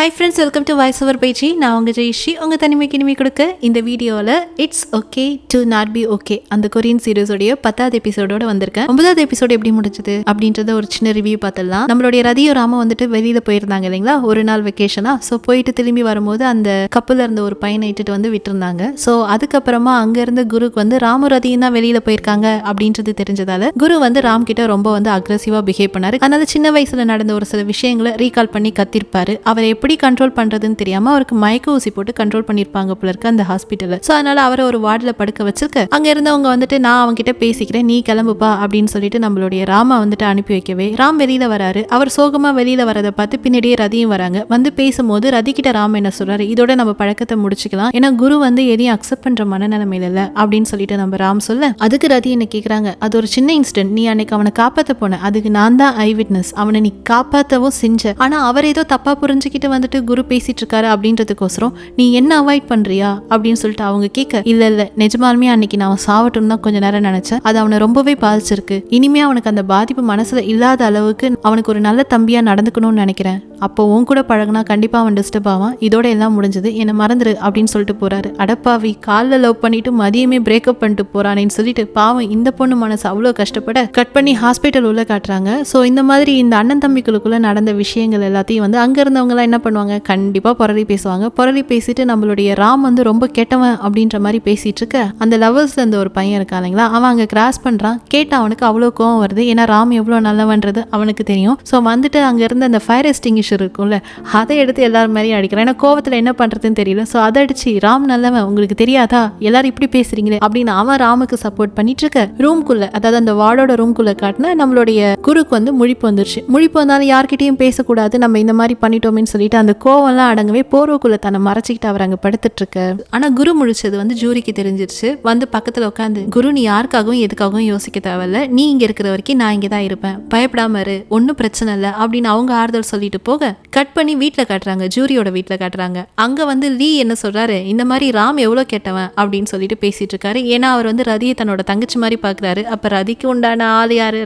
Hi friends, welcome to voice over page. நான் உங்கள் ஜெய்ஷி. உங்கள் தனிமைக்கு இனிமை கொடுக்க இந்த வீடியோவில் it's okay to not be okay அந்த கொரியன் சீரிஸோடைய 10வது எபிசோடோட வந்திருக்கேன். 9வது எபிசோடு எப்படி முடிஞ்சது அப்படின்றத ஒரு சின்ன ரிவ்யூ பார்த்துடலாம். நம்மளுடைய ரதியும் ராம வந்துட்டு வெளியில் போயிருந்தாங்க இல்லைங்களா, ஒரு நாள் வெக்கேஷனா. ஸோ போயிட்டு திரும்பி வரும்போது அந்த கப்பலில் இருந்த ஒரு பையனை இட்டுட்டு வந்து விட்டுருந்தாங்க. ஸோ அதுக்கப்புறமா அங்கேருந்து குருக்கு வந்து ராமு ரதியும் தான் வெளியில் போயிருக்காங்க அப்படின்றது தெரிஞ்சதால குரு வந்து ராம் கிட்ட ரொம்ப வந்து அக்ரெசிவாக பிஹேவ் பண்ணாரு. அதனால சின்ன வயசுல நடந்த ஒரு சில விஷயங்களை ரீகால் பண்ணி கத்திருப்பாரு. அவரை எப்படி கண்ட்ரோல் பண்றதுன்னு தெரியாம அவருக்கு மயக்க ஊசி போட்டு கண்ட்ரோல் பண்ணிருப்பாங்க போல இருக்கு அந்த ஹாஸ்பிட்டல்ல. சோ அதனால அவரை ஒரு வார்டுல படுக்க வச்சிருக்க அங்க இருந்தவங்க வந்துட்டு நான் அவங்க கிட்ட பேசிக்கிறேன், நீ கிளம்புப்பா அப்படின்னு சொல்லிட்டு நம்மளுடைய ராமா வந்துட்டு அனுப்பி வைக்கவே ராம் வெளியில வராரு. அவர் சோகமா வெளியில வரதை பார்த்து பின்னாடியே ரதியும் வராங்க. வந்து பேசும்போது ரதி கிட்ட ராம் என்ன சொல்றாரு, இதோட நம்ம பழக்கத்தை முடிச்சுக்கலாம், ஏன்னா குரு வந்து எதையும் அக்செப்ட் பண்ற மனநிலைமையில இல்ல அப்படின்னு சொல்லிட்டு நம்ம ராம் சொல்ல, அதுக்கு ரதி என்ன கேக்குறாங்க, அது ஒரு சின்ன இன்சிடென்ட், நீ அன்னைக்கு அவனை காப்பாத்த போன, அதுக்கு நான் தான் ஐ விட்னஸ், அவனை நீ காப்பாத்தவும் செஞ்ச, ஆனா அவர் ஏதோ தப்பா புரிஞ்சுக்கிட்டு வந்துட்டு குரு பேசிட்டு இருக்காரு அப்படின்றதுக்கோசரம் நீ என்ன அவாய்ட் பண்றியா அப்படின்னு சொல்லிட்டு அவங்க கேட்க, இல்ல நிஜமாலுமே அன்னைக்கு நான் சாவட்டும் தான் கொஞ்ச நேரம் நினைச்சேன், அது அவனை ரொம்பவே பாதிச்சிருக்கு, இனிமே அவனுக்கு அந்த பாதிப்பு மனசுல இல்லாத அளவுக்கு அவனுக்கு ஒரு நல்ல தம்பியா நடந்துக்கணும்னு நினைக்கிறேன், அப்போ உன் கூட பழகுனா கண்டிப்பா அவன் டிஸ்டர்ப் ஆவான், இதோட எல்லாம் முடிஞ்சது, என்ன மறந்துரு அப்படின்னு சொல்லிட்டு போறாரு. அடப்பாவி, கால்ல லவ் பண்ணிட்டு மதியமே பிரேக்கப் பண்ணிட்டு போறானேன்னு சொல்லிட்டு பாவம் இந்த பொண்ணு மனசு அவ்வளோ கஷ்டப்பட கட் பண்ணி ஹாஸ்பிட்டல் உள்ள காட்டுறாங்க. ஸோ இந்த மாதிரி இந்த அண்ணன் தம்பிகளுக்குள்ள நடந்த விஷயங்கள் எல்லாத்தையும் வந்து அங்க இருந்தவங்க எல்லாம் என்ன பண்ணுவாங்க, கண்டிப்பா புரளி பேசுவாங்க. புரளி பேசிட்டு நம்மளுடைய ராம் வந்து ரொம்ப கெட்டவன் அப்படின்ற மாதிரி பேசிட்டு இருக்க அந்த லவர்ஸ்ல இருந்த ஒரு பையன் இருக்கா இல்லைங்களா, அவன் அங்க கிராஸ் பண்றான். கேட்டா அவனுக்கு அவ்வளோ கோவம் வருது, ஏன்னா ராம் எவ்வளவு நல்லவன்றது அவனுக்கு தெரியும். ஸோ வந்துட்டு அங்க இருந்த அந்த ஃபயர் எக்ஸ்டிங்விஷர் இருக்கும்ல, அதை எடுத்து எல்லாரும் மாதிரியும் அடிக்கிறான். ஏன்னா கோவத்துல என்ன பண்றதுன்னு தெரியல. ஸோ அதை அடிச்சு ராம் நல்லவன் உங்களுக்கு தெரியாதா, எல்லாரும் இப்படி பேசுறீங்களே அப்படின்னு அவன் ராமுக்கு சப்போர்ட் பண்ணிட்டு இருக்க ரூம்குள்ள, அதாவது அந்த வார்டோட ரூம்குள்ள காட்டின நம்மளுடைய குருக்கு வந்து முழிப்பு வந்துருச்சு. முழிப்பு வந்தாலும் யார்கிட்டயும் பேசக்கூடாது, நம்ம இந்த மாதிரி பண்ணிட்டோம்னு சொல்லிட்டு அந்த கோவம்லாம் அடங்கவே போர்வக்குள்ள தன்னை மறைச்சிக்கிட்டு அவர் அங்க படுத்துட்டு இருக்க. ஆனா குரு முழிச்சது வந்து ஜூரிக்கு தெரிஞ்சிருச்சு. வந்து பக்கத்துல உட்காந்து, குரு நீ யாருக்காகவும் எதுக்காகவும் யோசிக்க தேவையில்ல, நீ இங்க இருக்கிற வரைக்கும் நான் இங்க தான் இருப்பேன், பயப்படாம இரு, ஒன்னும் பிரச்சனை இல்லை அப்படின்னு அவங்க ஆறுதல் சொல்லிட்டு போக கட் பண்ணி வீட்டுல காட்டுறாங்க, ஜூரியோட வீட்டுல காட்டுறாங்க. அங்க வந்து லீ என்ன சொல்றாரு, இந்த மாதிரி ராம் எவ்வளவு கெட்டவன் அப்படின்னு சொல்லிட்டு பேசிட்டு இருக்காரு. ஏன்னா அவர் வந்து ரதியை தன்னோட தங்கச்சி மாதிரி பாக்குறாரு. அப்ப ரதிக்கு உண்டான ஆள் யாரு,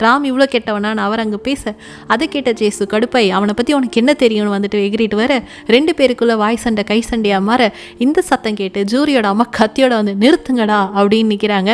ராம் இவ்வளவு கெட்டவனான்னு அவர் அங்க பேச அதை கேட்ட ஜேசு கடுப்பாய், அவனை பத்தி உனக்கு என்ன தெரியும்னு வந்துட்டு எகிரிட்டு வர ரெண்டு பேருக்குள்ள வாய் சண்டை கை சண்டையா மாற இந்த சத்தம் கேட்டு ஜூரியோட அம்மா கத்தியோட வந்து நிறுத்துங்கடா அப்படின்னு நிக்கிறாங்க.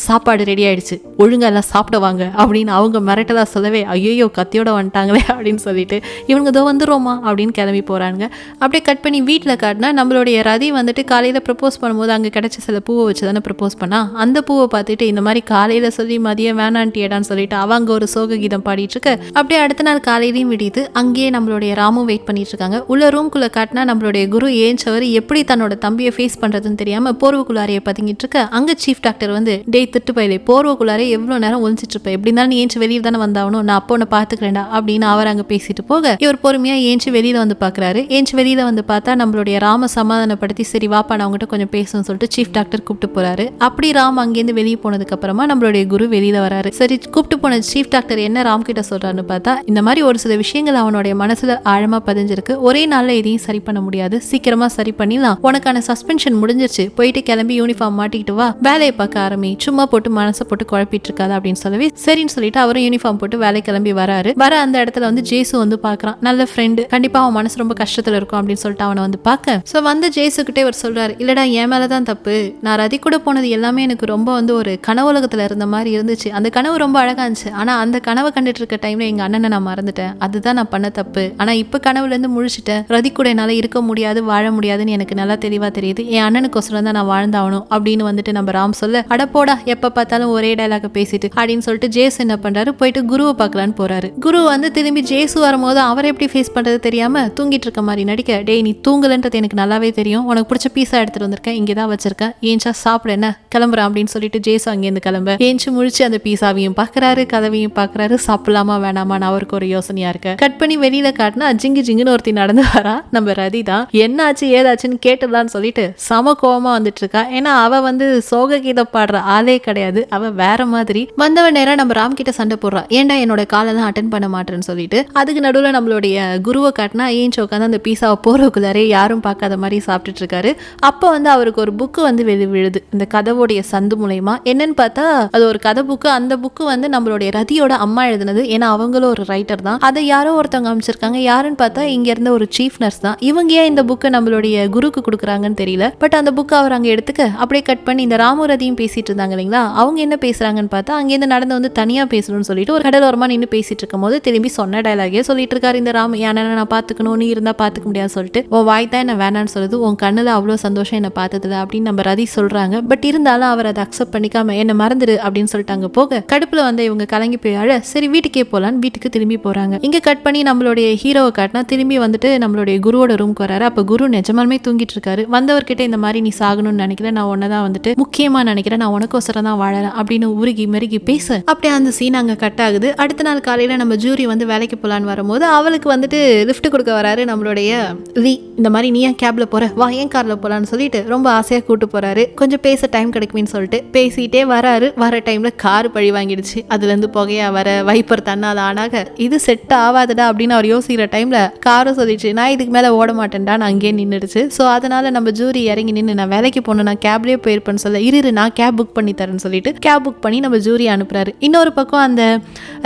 சாப்பாடு ரெடி ஆயிடுச்சு, ஒழுங்கா எல்லாம் சாப்பிடுவாங்க அப்படின்னு அவங்க மிரட்டலா சொல்லவே, ஐயோ கத்தியோட வந்துட்டாங்களே அப்படின்னு சொல்லிட்டு இவங்க இதோ வந்துருவோமா அப்படின்னு கிளம்பி போறாங்க. அப்படியே கட் பண்ணி வீட்டில் காட்டினா நம்மளுடைய ரதி வந்துட்டு காலையில ப்ரப்போஸ் பண்ணும்போது அங்கே கிடைச்ச சில பூவை வச்சு தானே ப்ரப்போஸ் பண்ணா, அந்த பூவை பார்த்துட்டு இந்த மாதிரி காலையில சொல்லி மதியம் வேணான்ட்டியடான்னு சொல்லிட்டு அவங்க ஒரு சோக கீதம் பாடிட்டு இருக்க. அப்படியே அடுத்த நாள் காலையிலையும் விடியுது. அங்கேயே நம்மளுடைய ராமும் வெயிட் பண்ணிட்டு இருக்காங்க. உள்ள ரூம்குள்ள காட்டினா நம்மளுடைய குரு ஏஞ்சவர் எப்படி தன்னோட தம்பியை ஃபேஸ் பண்றதுன்னு தெரியாம போர்வக்குள்ளாரைய பதுங்கிட்டு இருக்க. அங்க சீஃப் டாக்டர் வந்து, டே திட்டு பயிலே, போர்வக்குள்ளாரே எவ்வளவு நேரம் ஒழிச்சிட்டு இருப்ப, எப்படி இருந்தாலும் ஏஞ்சி வெளியில் தானே வந்தாகணும், நான் அப்போ உன்னை பாத்துக்கிறேன்டா அப்படின்னு அவர் அங்க பேசிட்டு போக இவர் பொறுமையா ஏஞ்சி வெளியில வந்து பாக்குறாரு. ஏஞ்சி வெளியில வந்து பார்த்தா நம்மளுடைய ராம சமாதானப்படுத்தி, சரி வாப்பா நான் அவங்ககிட்ட கொஞ்சம் பேசணும்னு சொல்லிட்டு சீஃப் டாக்டர் கூப்பிட்டு போறாரு. அப்படி ராம் அங்கேருந்து வெளியே போனதுக்கு அப்புறமா நம்மளுடைய குரு வெளியில வராரு. சரி கூப்பிட்டு போன சீஃப் டாக்டர் என்ன ராம் கிட்ட சொல்றாருன்னு பார்த்தா, இந்த மாதிரி ஒரு சில விஷயங்கள் அவனுடைய மனசுல ஆழமா பதிஞ்சிருக்கு, ஒரே நாள்ல எதையும் சரி பண்ண முடியாது, சீக்கிரமா சரி பண்ணிடலாம், உனக்கான சஸ்பென்ஷன் முடிஞ்சிருச்சு, போயிட்டு கிளம்பி யூனிஃபார்ம் மாட்டிக்கிட்டு வா, வேலையை பார்க்க ஆரம்பி, சும்மா போட்டு மனசை போட்டு குழப்பிட்டு இருக்காது அப்படின்னு சொல்லவே சரின்னு சொல்லிட்டு அவரும் யூனிஃபார்ம் போட்டு வேலை கிளம்பி வராரு. வர அந்த இடத்துல வந்து ஜேசு வந்து பாக்குறான், நல்ல ஃப்ரெண்டு, கண்டிப்பா அவன் மனசு ரொம்ப கஷ்டத்துல இருக்கும் அப்படின்னு சொல்லிட்டு அவனை வந்து பார்க்க, சோ வந்து ஜேசு கிட்டே அவர் சொல்றாரு, இல்லடா என் மேலதான் தப்பு, நான் ரதி கூட போனது எல்லாமே எனக்கு ரொம்ப வந்து ஒரு கனவுலகத்துல இருந்த மாதிரி இருந்துச்சு, அந்த கனவு ரொம்ப அழகா இருந்துச்சு, ஆனா அந்த கனவை கண்டுட்டு இருக்க டைம்ல எங்க அண்ணனை நான் மறந்துட்டேன், அதுதான் நான் பண்ண தப்பு, ஆனா இப்ப கனவுல இருந்து முழிச்சிட்டேன், ரதி கூட என்னால இருக்க முடியாது வாழ முடியாதுன்னு எனக்கு நல்லா தெளிவா தெரியுது, என் அண்ணனுக்கோசரம் தான் நான் வாழ்ந்தாகணும் அப்படின்னு வந்துட்டு நம்ம ராம் சொல்ல, அடப்போடா எப்ப பார்த்தாலும் ஒரே டைலாக பேசிட்டு அப்படின்னு சொல்லிட்டு ஜேசு என்ன பண்றாரு, போயிட்டு குருவை பார்க்கலான்னு போறாரு. குரு வந்து திரும்பி ஜேசு வரும்போது அவரை எப்படி ஃபேஸ் பண்றது தெரியாம தூங்கிட்டு இருக்க மாதிரி நடிக்க, டேய் நீ தூங்கலன்றது எனக்கு நல்லாவே தெரியும், உனக்கு பிடிச்ச பீஸா எடுத்துட்டு வந்திருக்கேன், இங்கதான் வச்சிருக்கேன், ஏஞ்சா சாப்பிட என்ன கிளம்புறான் அப்படின்னு சொல்லிட்டு ஜேசு அங்கேருந்து கிளம்ப ஏஞ்சு முழிச்சு அந்த பீஸாவையும் பாக்குறாரு, கதவையும் பாக்குறாரு, சாப்பிடலாமா வேணாமான்னு அவருக்கு ஒரு யோசனையா இருக்கு. கட் பண்ணி வெளியில காட்டினா ஜிங்கு ஜிங்குன்னு ஒருத்தி நடந்து வரா. நம்ம ரதி தான் என்னாச்சு ஏதாச்சுன்னு கேட்டுடலான்னு சொல்லிட்டு சம கோவமா வந்துட்டு இருக்கா. ஏன்னா அவ வந்து சோக கீதம் பாடுற ஆளே கிடையாது, அவ வேற மாதிரி. வந்தவன் நேரம் நம்ம ராம் கிட்ட சண்டை போடுறா, ஏன்டா என்னோட காலெல்லாம் அட்டன் பண்ண மாட்டேன்னு சொல்லிட்டு. அதுக்கு நடுவில் நம்மளுடைய நம்மளுடைய குருவை காட்டினா ஏஞ்சி உட்காந்து அந்த பீஸாவை போறதுக்குள்ளாரே யாரும் பார்க்காத மாதிரி சாப்பிட்டுட்டு இருக்காரு. அப்போ வந்து அவருக்கு ஒரு புக்கு வந்து விழுது இந்த கதவுடைய சந்து மூலயமா. என்னன்னு பார்த்தா அது ஒரு கதை புக்கு. அந்த புக்கு வந்து நம்மளுடைய ரதியோட அம்மா எழுதுனது. ஏன்னா அவங்களும் ஒரு ரைட்டர் தான். அதை யாரோ ஒருத்தவங்க அமைச்சிருக்காங்க. யாருன்னு பார்த்தா இங்க இருந்த ஒரு சீஃப் நர்ஸ் தான். இவங்க ஏன் இந்த புக்கை நம்மளுடைய குருக்கு கொடுக்குறாங்கன்னு தெரியல. பட் அந்த புக்கை அவர் அங்கே எடுத்துக்க அப்படியே கட் பண்ணி இந்த ராமரதியும் பேசிட்டு இருந்தாங்க இல்லைங்களா, அவங்க என்ன பேசுறாங்கன்னு பார்த்தா அங்கேருந்து நடந்து வந்து தனியா பேசணும்னு சொல்லிட்டு ஒரு கடலோரமா நின்று பேசிட்டு இருக்கும் போது திரும்பி சொன்ன டயலாகே சொல்லிட்டு இருக்காரு இந்த ராம். ஏன்னா நான் பாத்துக்கணும், நீ இருந்தா பாத்துக்க முடியாது சொல்லிட்டு உன் வாய் தான் என்ன வேணான்னு சொல்லுது, உன் கண்ணுல அவ்வளோ சந்தோஷம் என்ன பார்த்ததுல அப்படின்னு நம்ம ரதி சொல்றாங்க. பட் இருந்தாலும் அவர் அதை அக்செப்ட் பண்ணிக்காம என்ன மறந்துடு அப்படின்னு சொல்லிட்டாங்க. போக கடுப்புல வந்து இவங்க கலங்கி போய் அழ சரி வீட்டுக்கே போலான்னு வீட்டுக்கு திரும்பி போறாங்க. இங்க கட் பண்ணி நம்மளுடைய ஹீரோவை காட்டினா திரும்பி வந்துட்டு நம்மளுடைய குருவோட ரூம்க்கு வராரு. அப்ப குரு நிஜமாலுமே தூங்கிட்டு இருக்காரு. வந்தவர்கிட்ட இந்த மாதிரி நீ சாகணும்னு நினைக்கிறேன், நான் உன்னதான் வந்துட்டு முக்கியமா நினைக்கிறேன், நான் உனக்கோசரம் தான் வாழறேன் அப்படின்னு உருகி மெருகி பேச அப்படியே அந்த சீன் அங்க கட் ஆகுது. அடுத்த நாள் காலையில நம்ம ஜூரி வந்து வேலைக்கு போலான்னு வரும்போது அவளுக்கு வந்துட்டு லிஃப்ட் கொடுக்க வராரு நம்மளுடைய லீ. இந்த மாதிரி நீ ஏன் கேப்ல போற, வா ஏன் கார்ல போலான்னு சொல்லிட்டு ரொம்ப ஆசையா கூட்டு போறாரு. கொஞ்சம் பேச டைம் கிடைக்குமேன்னு சொல்லிட்டு பேசிட்டே வராரு. வர டைம்ல கார் பழி வாங்கிடுச்சு. அதுல இருந்து புகையா வர வைப்பர் தன்னால் ஆனாக இது செட் ஆகாதுடா அப்படின்னு அவர் யோசிக்கிற டைம்ல காரும் சொல்லிடுச்சு நான் இதுக்கு மேல ஓட மாட்டேன்டா, நான் அங்கேயே நின்றுடுச்சு. ஸோ அதனால நம்ம ஜூரி இறங்கி நின்று நான் வேலைக்கு போகணும், நான் கேப்லேயே போயிருப்பேன்னு சொல்ல இரு நான் கேப் புக் பண்ணி தரேன்னு சொல்லிட்டு கேப் புக் பண்ணி நம்ம ஜூரி அனுப்புறாரு. இன்னொரு பக்கம் அந்த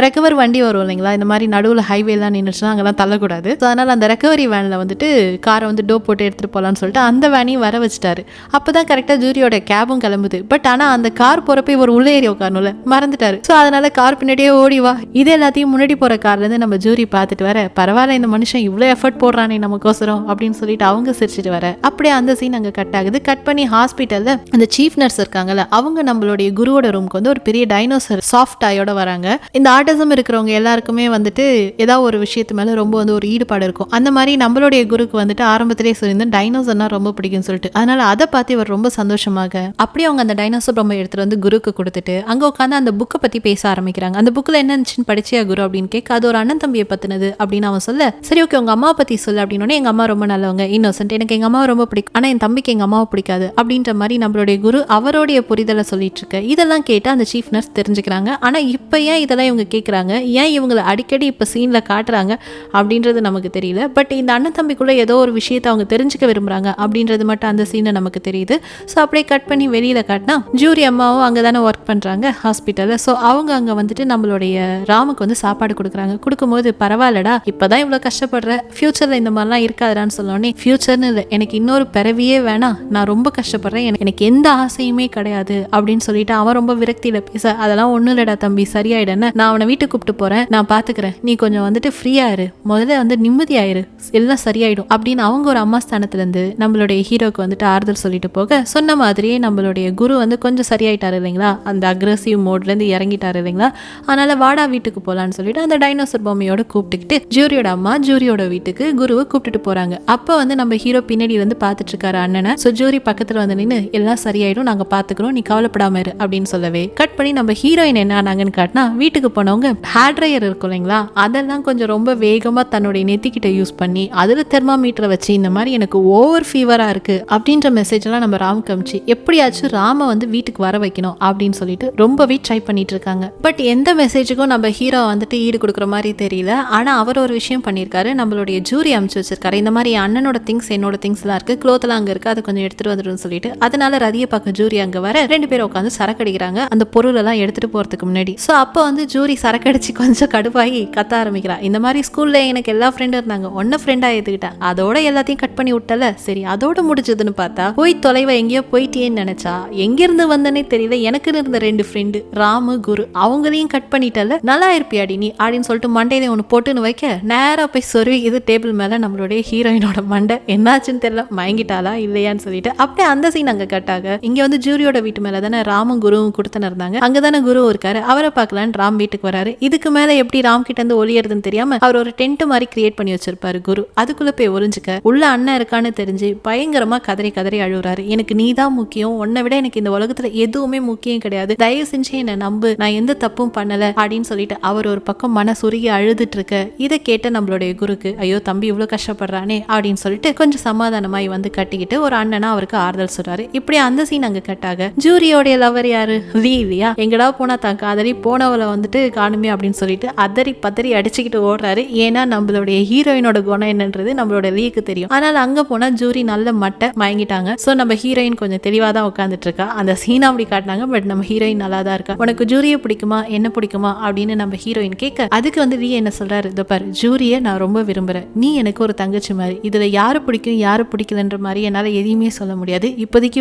ரெக்கவர் வண்டி வரும் இல்லைங்களா, இந்த மாதிரி நடுவில் ஹைவேலாம் நின்றுச்சுன்னா அங்கெல்லாம் தள்ளக்கூடாது. ஸோ அதனால அந்த ரெக்கவரி வேனில் வந்துட்டு காரை வந்து டோ போட்டு எடுத்துட்டு போகலான்னு சொல்லிட்டு அந்த வேனையும் வர வச்சுட்டாரு. அப்போதான் கரெக்டாக ஜூரியோட கேபும் கிளம்புது. பட் ஆனால் அந்த கார் போறப்ப ஒரு உள்ள ஏறி உட்காரணும்ல, மறந்துட்டாரு. ஸோ அதனால கார் பின்னாடியே ஓடி வா, இது எல்லாத்தையும் முன்னாடி போற கார்லேருந்து நம்ம ஜூரி பார்த்துட்டு வர பரவாயில்ல இந்த மனுஷன் இவ்வளோ எஃபர்ட் போடுறானே நமக்கோசரம் அப்படின்னு சொல்லிட்டு அவங்க சிரிச்சிட்டு வர அப்படியே அந்த சீன் அங்கே கட் ஆகுது. கட் பண்ணி ஹாஸ்பிட்டல்ல அந்த சீஃப் நர்ஸ் இருக்காங்கல்ல, அவங்க நம்மளுடைய குருவோட ரூமுக்கு வந்து ஒரு பெரிய டைனோசர் சாஃப்ட் டாயோட வராங்க. இந்த ஆட்டிசம் இருக்கிறவங்க எல்லாருக்குமே வந்துட்டு ஏதாவது ஒரு விஷயத்து மேல ரொம்ப வந்து ஒரு ஈடுபாடு இருக்கும். அந்த மாதிரி நம்மளுடைய குருக்கு வந்துட்டு ஆரம்பத்திலே சொல்லியிருந்தேன் டைனோசர்னா ரொம்ப பிடிக்கும்னு சொல்லிட்டு. அதனால அதை பார்த்து இவர் ரொம்ப சந்தோஷமாக அப்படியே அவங்க அந்த டைனோசர் ரொம்ப எடுத்துட்டு வந்து குருக்கு கொடுத்துட்டு அங்க உட்காந்து அந்த புக்கை பத்தி பேச ஆரம்பிக்கிறாங்க. அந்த புக்ல என்ன இருந்துச்சுன்னு படிச்சியா குரு அப்படின்னு கேட்க அது ஒரு அண்ணன் தம்பியை பத்தினது அப்படின்னு அவன் சொல்ல சரி ஓகே உங்க அம்மா பத்தி சொல்லு அப்படின்னு. எங்க அம்மா ரொம்ப நல்லவங்க, இன்னோசென்ட், எனக்கு எங்க அம்மாவை ரொம்ப பிடிக்கும், ஆனா என் தம்பிக்கு எங்க அம்மாவை பிடிக்காது அப்படின்ற மாதிரி நம்மளுடைய குரு அவருடைய புரிதலை சொல்லிட்டு இருக்க. இதெல்லாம் கேட்டு அந்த சீஃப் நர்ஸ் தெரிஞ்சுக்கிறாங்க. ஆனா இப்ப ஏன் இதெல்லாம் இவங்க கேட்கறாங்க, ஏன் இவங்களை அடிக்கடி இப்ப சீன்ல காட்டுறாங்க அப்படின்றது நமக்கு தெரியல. பட் இந்த அண்ணன் தம்பிக்குள்ள ஏதோ ஒரு விஷயத்தை அவங்க தெரிஞ்சுக்க விரும்புறாங்க அப்படின்றது மட்டும் அந்த சீனை நமக்கு தெரியுது. ஸோ அப்படியே கட் பண்ணி வெளியில காட்டினா ஜூரி அம்மாவும் அங்கே தானே ஒர்க் பண்றாங்க ஹாஸ்பிட்டலில். ஸோ அவங்க அங்கே வந்துட்டு நம்மளுடைய ராமுக்கு வந்து சாப்பாடு கொடுக்குறாங்க. கொடுக்கும்போது பரவாயில்லடா இப்போதான் இவ்வளோ கஷ்டப்படுற, ஃபியூச்சரில் இந்த மாதிரிலாம் இருக்காதான்னு சொன்னோடனே ஃபியூச்சர்னு இல்லை எனக்கு இன்னொரு பிறவியே வேணாம், நான் ரொம்ப கஷ்டப்படுறேன், எனக்கு எந்த ஆசையுமே கிடையாது அப்படின்னு சொல்லிட்டு அவன் ரொம்ப விரக்தியில் பேச அதெல்லாம் ஒன்றும் இல்லடா தம்பி சரியாயிடுன்னு, நான் அவனை வீட்டுக்கு கூப்பிட்டு போகிறேன், நான் பார்த்துக்கிறேன், நீ கொஞ்சம் வந்துட்டு ஃப்ரீயா இரு, முதல்ல வந்து நிம்மதியாயிரு, எல்லாம் சரியாயிடும் அப்படின்னு அவங்க ஒரு அம்மா ஸ்தானத்துலேருந்து நம்மளுடைய ஹீரோக்கு வந்துட்டு ஆறுதல் சொல்லிட்டு போக சொன்ன மாதிரியே நம்மளுடைய குரு வந்து கொஞ்சம் சரியாயிட்டாரு இல்லைங்களா, அந்த அக்ரெசிவ் மோட்லேருந்து இறங்கிட்டாரு இல்லைங்களா. அதனால வாடா வீட்டுக்கு போகலான்னு சொல்லிட்டு அந்த டைனோசர் பொம்மையோட கூப்பிட்டுக்கிட்டு ஜூரியோட அம்மா ஜூரியோட வீட்டுக்கு குருவை கூப்பிட்டுட்டு போறாங்க. அப்போ வந்து நம்ம ஹீரோ பின்னாடி வந்து பார்த்துட்டு இருக்காரு அண்ணனை. ஸோ ஜூரி பக்கத்தில் வந்து நின்று எல்லாம் சரியாயிடும், நாங்கள் பார்த்துக்கிறோம், நீ கவலைப்படாம இரு அப்படின்னு சொல்லவே கட் பண்ணி நம்ம ஹீரோயின் என்ன ஆனாங்கன்னு காட்டினா வீட்டுக்கு போனவங்க ஹேர் ட்ரையர் இருக்கும் இல்லைங்களா, அதெல்லாம் கொஞ்சம் ரொம்ப வேகமாக தன்னுடைய நெத்திக்கிட்ட யூஸ் பண்ணி அதில் தெர்மாமீட்டரை வச்சு இந்த மாதிரி எனக்கு ஓவர் ஃபீவராக இருக்கு அப்படின்ற மெசேஜ் எல்லாம் நம்ம ராம் கமிச்சு எப்படியாச்சும் ராம வந்து வீட்டுக்கு வர வைக்கணும் அப்படின்னு சொல்லிட்டு ரொம்பவே ட்ரை பண்ணிட்டு இருக்காங்க. பட் எந்த மெசேஜுக்கும் நம்ம ஹீரோ வந்துட்டு ஈடு கொடுக்குற மாதிரி தெரியல. ஆனால் அவர் ஒரு விஷயம் பண்ணியிருக்காரு, நம்மளுடைய ஜூரி அமுச்சு வச்சிருக்காரு, இந்த மாதிரி அண்ணனோட திங்ஸ் என்னோட திங்ஸ்லாம் இருக்கு, க்ளோத்லாம் அங்கே இருக்கு, அதை கொஞ்சம் எடுத்துட்டு வந்துடும் சொல்லிட்டு. அதனால ரதியை பார்க்க ஜூரி அங்கே வர ரெண்டு பேரும் உட்காந்து சரக்கு அடிக்கிறாங்க அந்த பொருள் எல்லாம் எடுத்துட்டு போறதுக்கு முன்னாடி. ஸோ அப்போ வந்து ஜூரி சரக்கு அடிச்சு கொஞ்சம் கடுப்பாகி கத்த ஆரம்பிக்கிறா, இந்த மாதிரி ஸ்கூல்ல எனக்கு எல்லா ஃப்ரெண்டும் இருந்தாங்க, ஒன்ன ஃப்ரெண்டா ஏத்துக்கிட்டேன், அதோட எல்லாத்தையும் கட் பண்ணி விட்டல, சரி அதோட முடிச்சதுன்னு பார்த்தா போய் தொலைவ எங்கேயோ போயிட்டேன்னு நினைச்சா எங்கிருந்து வந்தனே தெரியல, எனக்குன்னு இருந்த ரெண்டு ஃப்ரெண்டு ராமு குரு அவங்களையும் கட் பண்ணிட்டல, நல்லா இருப்பியாடி நீ அப்படின்னு சொல்லிட்டு மண்டையில ஒன்று போட்டுன்னு வைக்க நேராக போய் சொருவி இது டேபிள் மேல நம்மளுடைய ஹீரோயினோட மண்டை என்னாச்சுன்னு தெரியல, மயங்கிட்டாளா இல்லையான்னு சொல்லிட்டு அப்படியே அந்த சீன் அங்கே கட்டாக. இங்க வந்து ஜூரியோட வீட்டு மேல தானே ராமும் குருவும் கொடுத்துன்னு இருந்தாங்க, அங்கதானே குரு இருக்காரு, அவரை பார்க்கலான்னு ராம் வீட்டுக்கு வராரு. இதுக்கு மேல எப்படி ராம் கிட்ட இருந்து ஒளியறதுன்னு தெரியாம அவர் ஒரு டென்ட் மாதிரி கிரியேட் பண்ணி வச்சிருப்பாரு குரு, அதுக்குள்ள போய் ஒளிஞ்சுக்க உள்ள அண்ணன் இருக்கான்னு தெரிஞ்சு பயங்கரமா கதறி கதறி அழுகுறாரு, எனக்கு நீ தான் முக்கியம், உன்னை விட எனக்கு இந்த உலகத்துல எதுவுமே முக்கியம் கிடையாது, தயவு செஞ்சு என்ன நம்பு, நான் எந்த தப்பும் பண்ணல அப்படின்னு சொல்லிட்டு அவர் ஒரு பக்கம் மனசுருகி அழுதுட்டு இருக்க. இதை கேட்ட நம்மளுடைய குருக்கு ஐயோ தம்பி இவ்வளவு கஷ்டப்படுறானே அப்படின்னு சொல்லிட்டு கொஞ்சம் சமாதானமாய் வந்து கட்டிக்கிட்டு ஒரு அண்ணனா அவருக்கு ஆறுதல் சொல்றாரு. இப்படி அந்த சீன் அங்க கட்டாக ஜூரியோடைய லவர் யாரு லீ இல்லையா, எங்கடா போனா தான் காதலி போனவளை வந்துட்டு காணுமே அப்படின்னு சொல்லிட்டு அதறி பதறி அடிச்சுக்கிட்டு ஓடுறாரு. ஏன்னா நம்மளுடைய ஹீரோயினோட குணம் என்னன்றது நம்மளோட லீக்கு தெரியும். ஆனால் அங்க போனா ஜூரி நல்ல மட்டை மயங்கிட்டாங்க. சோ நம்ம ஹீரோயின் கொஞ்சம் தெளிவா தான் உட்காந்துட்டு இருக்கா. அந்த சீனா அப்படி காட்டினாங்க. பட் நம்ம ஹீரோயின் நல்லா தான் இருக்கா. உனக்கு ஜூரியை பிடிக்குமா, என்ன பிடிக்குமா அப்படின்னு நம்ம ஹீரோயின் கேட்க, அதுக்கு வந்து லீ என்ன சொல்றாரு, இதோ பாரு ஜூரியை நான் ரொம்ப விரும்புறேன், நீ எனக்கு ஒரு தங்கச்சி மாதிரி, இதுல யாரு பிடிக்கும் யாரு பிடிக்கலன்ற மாதிரி என்னால எதையுமே சொல்ல முடியாது, இப்போதைக்கு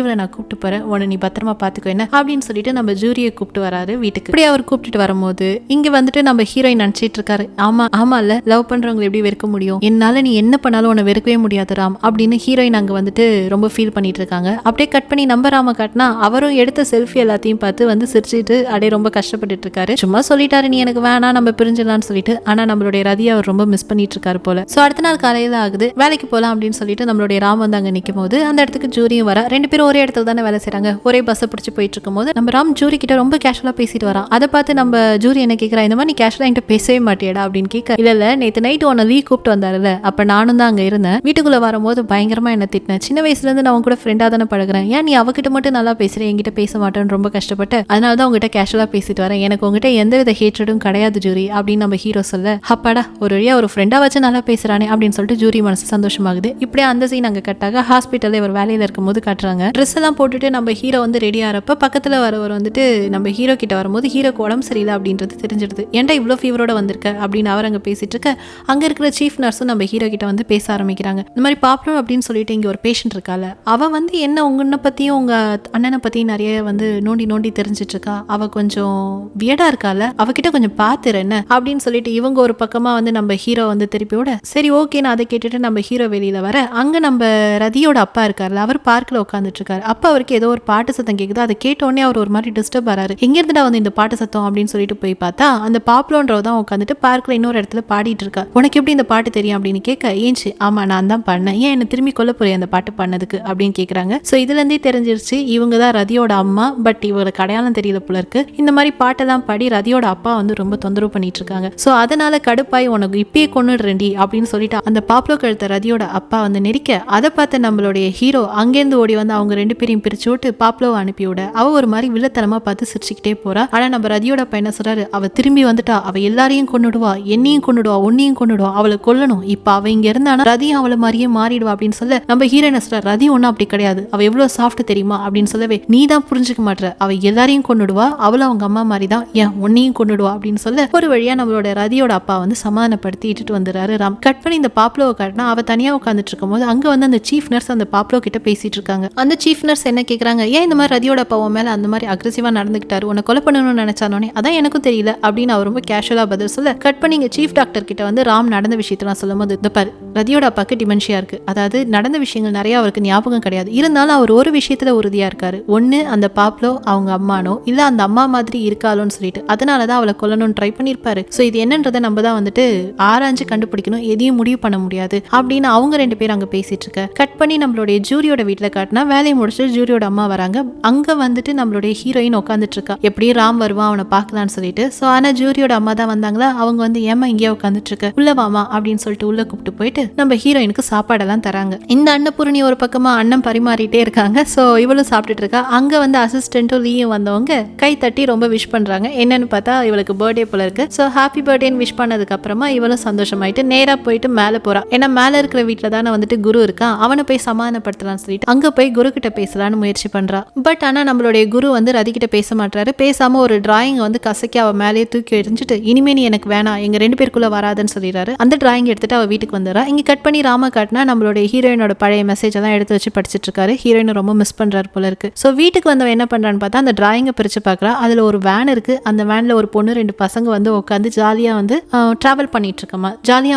இவரை நான் கூப்பிட்டு போறேன், உன்னை நீ பத்திரமா பாத்துக்கோ என்ன அப்படின்னு சொல்லிட்டு நம்ம ஜூரியை கூப்பிட்டு வராரு வீட்டுக்கு. இப்படி அவர் கூப்பிட்டு வரும்போது இங்க வந்துட்டு நம்ம ஹீரோயின் நினைச்சிட்டு இருக்காரு, ஆமா இல்ல லவ் பண்றவங்களை எப்படி வெறுக்க முடியும், என்னால நீ என்ன பண்ணாலும் உன்னை வெறுக்கவே முடியாது ராம் அப்படின்னு ஹீரோயின் அங்க வந்துட்டு ரொம்ப ஃபீல் பண்ணிட்டு இருக்காங்க. அப்படியே கட் பண்ணி நம்ம ராம காட்டினா அவரும் எடுத்த செல்ஃபி எல்லாத்தையும் பார்த்து வந்து சிரிச்சிட்டு அப்படியே ரொம்ப கஷ்டப்பட்டு இருக்காரு. சும்மா சொல்லிட்டாரு நீ எனக்கு வேணாம் நம்ம பிரிஞ்சிடலாம்னு சொல்லிட்டு. ஆனா நம்மளுடைய ரதியை அவர் ரொம்ப மிஸ் பண்ணிட்டு இருக்காரு போல. சோ அடுத்த நாள் காலையில ஆகுது, வேலைக்கு போலாம் அப்படின்னு சொல்லிட்டு நம்மளுடைய ராம் வந்து அங்க நிக்கும் போது அந்த இடத்துக்கு ஜூரியும் வர. ரெண்டு பேரும் ஒரே இடத்துல தானே வேலை செய்றாங்க. ஒரே பஸ்ஸை பிடிச்சி போயிட்டு இருக்கும் போது நம்ம ராம் ஜூரி கிட்ட ரொம்ப கேஷுவலா பேசிட்டு வரான். அதை பார்த்து நம்ம ஜூரி என்ன கேட்கறா, இந்த மாதிரி நீ கேஷுவலா என்கிட்ட பேசவே மாட்டியடா அப்படின்னு கேட்க, இல்ல நேற்று நைட்டு உன்னை லீ கூப்பிட்டு வந்தாருல்ல, அப்ப நானும் தான் அங்க இருந்தேன், வீட்டுக்குள்ள வரும்போது பயங்கரமா என்ன திட்டினேன், சின்ன வயசுல இருந்து நான் உன் கூட ஃப்ரெண்டா தானே பழகுறேன், ஏன் நீ அவகிட்ட மட்டும் நல்லா பேசுறேன் என்கிட்ட பேச மாட்டேன்னு ரொம்ப கஷ்டப்பட்டு அதனாலதான் உங்ககிட்ட கேஷுவலா பேசிட்டு வரேன், எனக்கு உங்ககிட்ட எந்தவித ஹேட்ரடும் கிடையாது ஜூரி அப்படின்னு நம்ம ஹீரோ சொல்ல, அப்பாடா ஒரு வழியா ஒரு ஃப்ரெண்டா வச்சு நல்லா பேசுறானே அப்படின்னு சொல்லிட்டு ஜூரி மனசு சந்தோஷமாகுது. இப்படியே அந்த சீன் அங்க கட்டாக ஹாஸ்பிட்டல்ல இவர் வேலையில இருக்கும் போது காட்டுறாங்க. ட்ரெஸ் எல்லாம் போட்டுட்டு நம்ம ஹீரோ வந்து ரெடி ஆறப்ப பக்கத்துல வரவர் வந்துட்டு நம்ம ஹீரோ கிட்ட வரும்போது ஹீரோக்கு உடம்பு சரியில்லை அப்படின்றது தெரிஞ்சிடுது. ஏன்டா இவ்வளவு ஃபீவரோட வந்திருக்க அப்படின்னு அவர் அங்க பேசிட்டு இருக்க, அங்க இருக்கிற சீஃப் நர்ஸும் நம்ம ஹீரோ கிட்ட வந்து பேச ஆரம்பிக்கிறாங்க. இந்த மாதிரி பாப்புலர் அப்படின்னு சொல்லிட்டு இங்க ஒரு பேஷண்ட் இருக்கால, அவ வந்து என்ன உன்னை பத்தியும் உங்க அண்ணனை பத்தியும் நிறைய வந்து நோண்டி தெரிஞ்சிட்டு இருக்கா, அவ கொஞ்சம் வியடா இருக்கால, அவகிட்ட கொஞ்சம் பாத்துற என்ன அப்படின்னு சொல்லிட்டு இவங்க ஒரு பக்கமா வந்து நம்ம ஹீரோ வந்து திருப்பியோட சரி ஓகேன்னு அதை கேட்டுட்டு நம்ம ஹீரோ வெளியில வர, அங்க நம்ம ரதியோட அப்பா இருக்காருல்ல, அவர் பார்க்ல உட்காந்துட்டு இருக்காரு. அப்ப அவருக்கு ஏதோ ஒரு பாட்டு சத்தம் கேக்குது. அதை கேட்ட உடனே அவர் ஒரு மாதிரி டிஸ்டர்ப் ஆறாரு. எங்க இருந்துடா வந்து இந்த பாட்டு சத்தம் அப்படின்னு சொல்லிட்டு போய் பார்த்தா அந்த பாப்புலோன்றவ தான் உட்காந்துட்டு பார்க்ல இன்னொரு இடத்துல பாடிட்டு இருக்கா. உனக்கு எப்படி இந்த பாட்டு தெரியும் அப்படின்னு கேட்க, ஏஞ்சி ஆமா நான் தான் பண்ணேன், ஏன் என்ன திரும்பி கொல்ல போறேன் அந்த பாட்டு பண்ணதுக்கு அப்படின்னு கேக்குறாங்க. சோ இதுல இருந்தே தெரிஞ்சிருச்சு இவங்க தான் ரதியோட அம்மா. பட் இவங்களுக்கு அடையாளம் தெரியல போல இருக்கு. இந்த மாதிரி பாட்டெல்லாம் பாடி ரதியோட அப்பா வந்து ரொம்ப தொந்தரவு பண்ணிட்டு இருக்காங்க. சோ அதனால கடுப்பாய் உனக்கு இப்பயே கொன்னுடுறேன்டி அப்படின்னு சொல்லிட்டு அந்த பாப்புலோ கழுத்த ரதியோட அப்பா வந்து நெரிக்க, அதை பார்த்து நம்மளுடைய ஹீரோ அங்கேருந்து ஓடி வந்து அவங்க ரெண்டு பேரையும் பிரிச்சு விட்டு பாப்புலோவை அனுப்பி விட, அவ ஒரு மாதிரி வில்லத்தனமா பார்த்து சிரிச்சுக்கிட்டே போறா. ஆனா நம்ம ரதியோட பையனை சொல்றாரு, அவ திரும்பி வந்துட்டா அவ எல்லாரையும் கொன்னுடுவா, என்னையும் கொன்னுடுவா, உன்னையும் கொன்னுடுவா, அவளை கொல்லணும், இப்ப அவ இங்க இருந்தானா ரதியும் அவளை மாதிரியே மாறிடுவா அப்படின்னு சொல்ல, நம்ம ஹீரோயினை சொல்ற ரதி ஒன்னும் அப்படி கிடையாது, அவ எவ்வளவு சாஃப்ட் தெரியுமா அப்படின்னு சொல்லவே, நீ தான் புரிஞ்சுக்க மாட்ற, அவ எல்லாரையும் கொன்னுடுவா, அவளும் அவங்க அம்மா மாதிரி தான், ஏன் உன்னையும் கொன்னுடுவா அப்படின்னு சொல்ல, ஒரு வழியா நம்மளோட ரதியோட அப்பா வந்து சமாதானப்படுத்தி இட்டுட்டு வந்துறாரு ராம். கட் பண்ணி இந்த பாப்புலோவை காட்டினா அவ தனியா உட்காந்துட்டு இருக்கும் போது அங்க வந்து அந்த சீஃப் நர்ஸ் அந்த பாப்புலோ கிட்ட பேசிட்டு இருக்காங்க. அந்த சீஃப் நர்ஸ் என்ன கேக்குறாங்க, ஏன் இந்த மாதிரி ரதியோட அப்பாவை மேல அந்த மாதிரி அக்ரெசிவா நடந்துக்கிட்டாரு, உன்னை கொலை பண்ணணும்னு நினைச்சானோனே, அதான் எனக்கும் தெரியல அப்படின்னு அவர் ரொம்ப கேஷுவலா பதில் சொல்ல, கட் பண்ணி இங்க சீஃப் டாக்டர் கிட்ட வந்து ராம் நடந்த விஷயத்தெல்லாம் சொல்லும் போது, இந்த பாரு ரதியோட அப்பாக்கு டிமென்ஷியா இருக்கு, அதாவது நடந்த விஷயங்கள் நிறைய அவருக்கு ஞாபகம் கிடையாது, இருந்தாலும் அவர் ஒரு விஷயத்துல உறுதியா இருக்காரு, ஒண்ணு அந்த பாப்புலோ அவங்க அம்மானோ இல்ல அந்த அம்மா மாதிரி இருக்காளோன்னு சொல்லிட்டு அதனாலதான் அவளை கொல்லணும்னு ட்ரை பண்ணிருப்பாரு. சோ இது என்னன்றதை நம்ம தான் வந்துட்டு ஆராய்ஞ்சு கண்டுபிடிக்கணும், எதையும் முடிவு பண்ண முடியாது அப்படின்னு அவங்க ரெண்டு பேரும் அங்க பேசிட்டு இருக்க. கட் பண்ணி நம்மளுடைய ஜூரியோட வீட்டுல காட்டினா வேலையை முடிச்சுட்டு ஜூரியோட அம்மா வராங்க. அங்க வந்துட்டு நம்மளுடைய ஹீரோயின் உட்காந்துட்டு இருக்கா, எப்படியும் ராம் வருவான் அவனை பாக்கலாம்னு சொல்லிட்டு. சோ ஆனா ஜூரியோட அம்மா தான் வந்தாங்களா, அவங்க வந்து ஏமா இங்கே உட்காந்துட்டு இருக்க, உள்ள வாமா அப்படின்னு சொல்லிட்டு உள்ள கூப்பிட்டு போயிட்டு நம்ம ஹீரோயினுக்கு சாப்பாடெல்லாம் தராங்க. இந்த அன்னபூரணி ஒரு பக்கமா அன்னம் பரிமாறிட்டே இருக்காங்க. சோ இவளும் சாப்பிட்டுட்டு இருக்கா. அங்க வந்து அசிஸ்டன்ட்டும் லீயும் வந்தவங்க கை தட்டி ரொம்ப விஷ் பண்றாங்க. என்னன்னு பார்த்தா இவளுக்கு பர்த்டே போல இருக்கு. சோ ஹாப்பி பர்த்டேன்னு விஷ் பண்ணதுக்கு அப்புறமா இவளும் சந்தோஷமாயிட்டு நேரா போயிட்டு மேல போறா. ஏன்னா மேல இருக்கிற வீட்டுல தானே வந்துட்டு குரு இருக்கான், அவனை போய் சமாதானப்படுத்தலாம்னு சொல்லிட்டு அங்க போய் குரு கிட்ட பேசலான்னு முயற்சி பண்றா. பட் ஆனா நம்மளுடைய குரு வந்து ரதி கிட்ட பேச மாட்டாரு. பேசாம ஒரு டிராயிங் வந்து கசக்கி அவ மேலேயே தூக்கி எரிஞ்சிட்டு, இனிமே நீ எனக்கு வேணாம், எங்க ரெண்டு பேருக்குள்ள வராதுன்னு சொல்லிடுறாரு. அந்த டிராயிங் எடுத்துட்டு அவ வீட்டுக்கு வந்துடுறா. இங்க கட் பண்ணி ராம காட்டினா நம்மளுடைய ஹீரோயினோட பழைய மெசேஜ் எல்லாம் எடுத்து வச்சு படிச்சிட்டு இருக்காரு. ஹீரோயின் ரொம்ப மிஸ் பண்றாரு போல இருக்கு. சோ வீட்டுக்கு வந்தவன் என்ன பண்றான்னு பார்த்தா அந்த டிராயிங்கை பிரிச்சு பாக்குறா. அதுல ஒரு வேன் இருக்கு. அந்த வேன்ல ஒரு பொண்ணு ரெண்டு பசங்க வந்து உட்காந்து ஜாலியா வந்து டிராவல் பண்ணிட்டு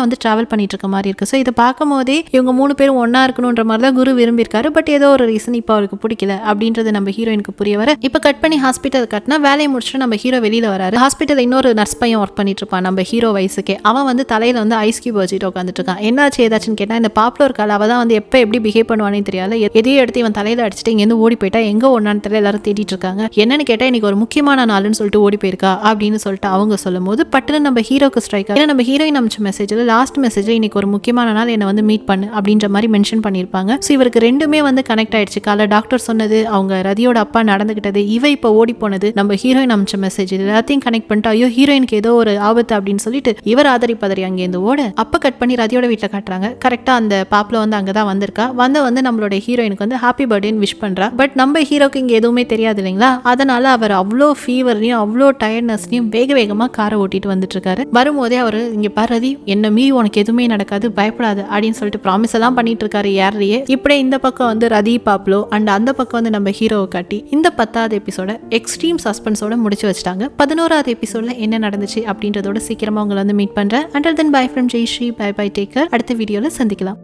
இருக்க மாதிரி இருக்கு. ஸோ இதை பார்க்கும் போதே இவங்க மூணு பேரும் ஒன்னா இருக்கணும்ன்ற மாதிரி தான் குரு விரும்பியிருக்காரு. பட் ஏதோ ஒரு ரீசன் இப்போ அவருக்கு பிடிக்கல அப்படின்றது நம்ம ஹீரோயினுக்கு புரிய வர, இப்போ கட் பண்ணி ஹாஸ்பிட்டல் கட்டினா வேலையை முடிச்சுட்டு நம்ம ஹீரோ வெளியில வராரு. ஹாஸ்பிட்டல் இன்னொரு நர்ஸ் பையன் ஒர்க் பண்ணிட்டு இருப்பான் நம்ம ஹீரோ வயசுக்கே. அவன் வந்து தலையில வந்து ஐஸ் கியூப் வச்சுட்டு உட்காந்துட்டு இருக்கான். என்னாச்சு ஏதாச்சுன்னு கேட்டா, இந்த பாப்புலர் கால் அவ தான் வந்து எப்போ எப்படி பிஹேவ் பண்ணுவானே தெரியாது, எதையும் எடுத்து இவன் தலையில அடிச்சுட்டு இங்கேருந்து ஓடி போயிட்டா, எங்க ஒன்னான்னு தெரியல, எல்லாரும் தேடிட்டு இருக்காங்க, என்னன்னு கேட்டா இன்னைக்கு ஒரு முக்கியமான நாள்னு சொல்லிட்டு ஓடி போயிருக்கா அப்படின்னு சொல்லிட்டு அவங்க சொல்லும் போது பட்டுன்னு நம்ம ஹீரோக்கு ஸ்ட்ரைக். ஏன்னா நம்ம ஹீரோயின் அமைச்ச மெசேஜ்ல லாஸ்ட் மெசேஜ் இன்னைக்கு ஒரு முக்கியமான நாள், என்னை வந்து மீட் பண்ணு அப்படின்ற மாதிரி மென்ஷன் பண்ணியிருப்பாங்க. ஸோ இவருக்கு ரெண்டுமே வந்து கனெக்ட் ஆயிடுச்சு. காலை டாக்டர் சொன்னது, அவங்க ரதியோட அப்பா நடந்துகிட்டது, இவ இப்போ ஓடி போனது, நம்ம ஹீரோயின் அமைச்ச மெசேஜ் எல்லாத்தையும் கனெக்ட் பண்ணிட்டு, ஐயோ ஹீரோயினுக்கு ஏதோ ஒரு ஆபத்து அப்படின்னு சொல்லிட்டு இவர் ஆதரி பதறி அங்கேருந்து ஓட அப்ப கட் பண்ணி ரதியோட வீட்டில் காட்டுறாங்க. கரெக்டா அந்த பாப்ல வந்து அங்கதான் வந்திருக்கா. வந்து நம்மளோட ஹீரோயினுக்கு வந்து ஹாப்பி பர்த்டேன்னு விஷ் பண்றா. பட் நம்ம ஹீரோக்கு இங்க எதுவுமே தெரியாது இல்லைங்களா? அதனால அவர் அவ்வளோ ஃபீவர்லையும் அவ்வளோ டயர்ட்னஸ்லையும் வேகமா காரை ஓட்டிட்டு வந்துட்டு இருக்காரு. வரும்போதே அவர் இங்க பாரு ரதி, என்ன மீறி உனக்கு எதுவுமே நடக்காது, பயப்படாது அப்படின்னு சொல்லிட்டு ப்ராமிஸ் எல்லாம் பண்ணிட்டு இருக்காரு ஏர்லயே. இப்படியே இந்த பக்கம் வந்து ரதி பாப்லோ அண்ட் அந்த பக்கம் வந்து நம்ம ஹீரோவை காட்டி இந்த 10வது எபிசோட எக்ஸ்ட்ரீம் சஸ்பென்ஸோட முடிச்சு வச்சிட்டாங்க. 11வது எபிசோட்ல என்ன நடந்துச்சு அப்படின்றதோட சீக்கிரமா உங்களை வந்து மீட் பண்றேன். Until then, bye from Jayashree. Bye bye, take care. அடுத்த வீடியோல சந்திக்கலாம்.